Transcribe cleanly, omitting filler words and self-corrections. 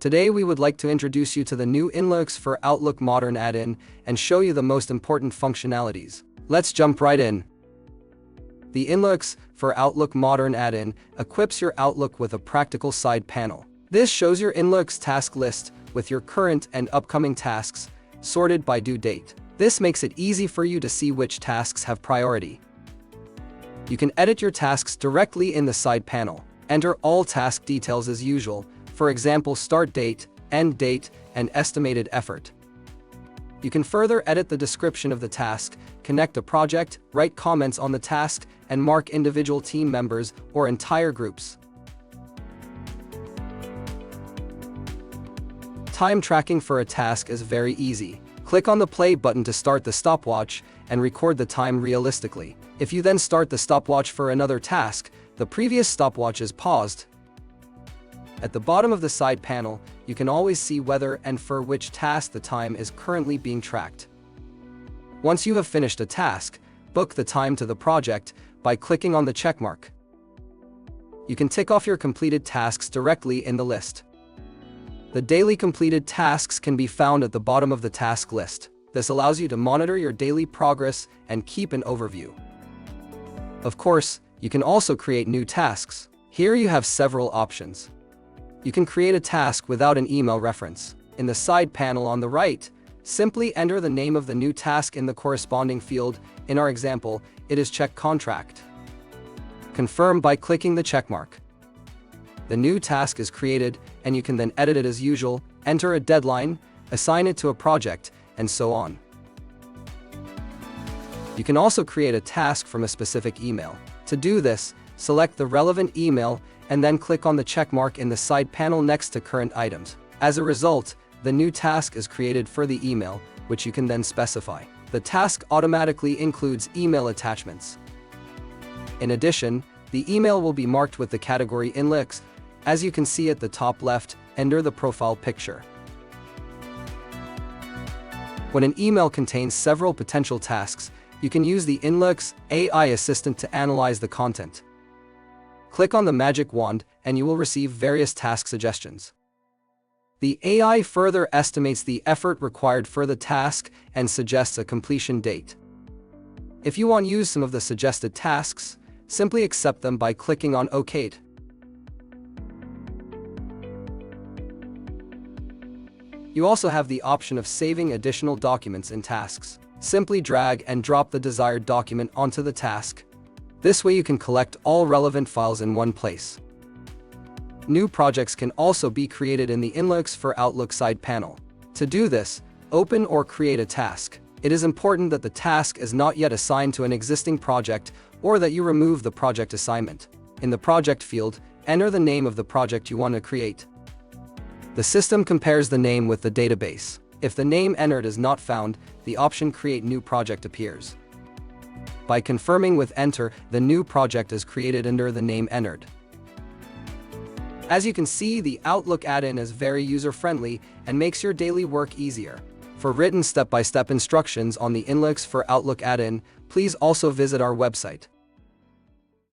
Today we would like to introduce you to the new InLoox for Outlook Modern add-in and show you the most important functionalities. Let's jump right in. The InLoox for Outlook Modern add-in equips your Outlook with a practical side panel. This shows your InLoox task list with your current and upcoming tasks sorted by due date. This makes it easy for you to see which tasks have priority. You can edit your tasks directly in the side panel. Enter all task details as usual, for example start date, end date, and estimated effort. You can further edit the description of the task, connect a project, write comments on the task, and mark individual team members or entire groups. Time tracking for a task is very easy. Click on the play button to start the stopwatch and record the time realistically. If you then start the stopwatch for another task, the previous stopwatch is paused. At the bottom of the side panel, you can always see whether and for which task the time is currently being tracked. Once you have finished a task, book the time to the project by clicking on the checkmark. You can tick off your completed tasks directly in the list. The daily completed tasks can be found at the bottom of the task list. This allows you to monitor your daily progress and keep an overview. Of course, you can also create new tasks. Here you have several options. You can create a task without an email reference. In the side panel on the right, simply enter the name of the new task in the corresponding field. In our example, it is check contract. Confirm by clicking the checkmark. The new task is created, and you can then edit it as usual, enter a deadline, assign it to a project, and so on. You can also create a task from a specific email. To do this, select the relevant email and then click on the checkmark in the side panel next to current items. As a result, the new task is created for the email, which you can then specify. The task automatically includes email attachments. In addition, the email will be marked with the category InLoox. As you can see at the top left, enter the profile picture. When an email contains several potential tasks, you can use the InLoox AI assistant to analyze the content. Click on the magic wand and you will receive various task suggestions. The AI further estimates the effort required for the task and suggests a completion date. If you want to use some of the suggested tasks, simply accept them by clicking on OK. You also have the option of saving additional documents in tasks. Simply drag and drop the desired document onto the task. This way you can collect all relevant files in one place. New projects can also be created in the InLoox for Outlook side panel. To do this, open or create a task. It is important that the task is not yet assigned to an existing project or that you remove the project assignment. In the project field, enter the name of the project you want to create. The system compares the name with the database. If the name entered is not found, the option Create New Project appears. By confirming with Enter, the new project is created under the name entered. As you can see, the Outlook add-in is very user-friendly and makes your daily work easier. For written step-by-step instructions on the InLoox for Outlook add-in, please also visit our website.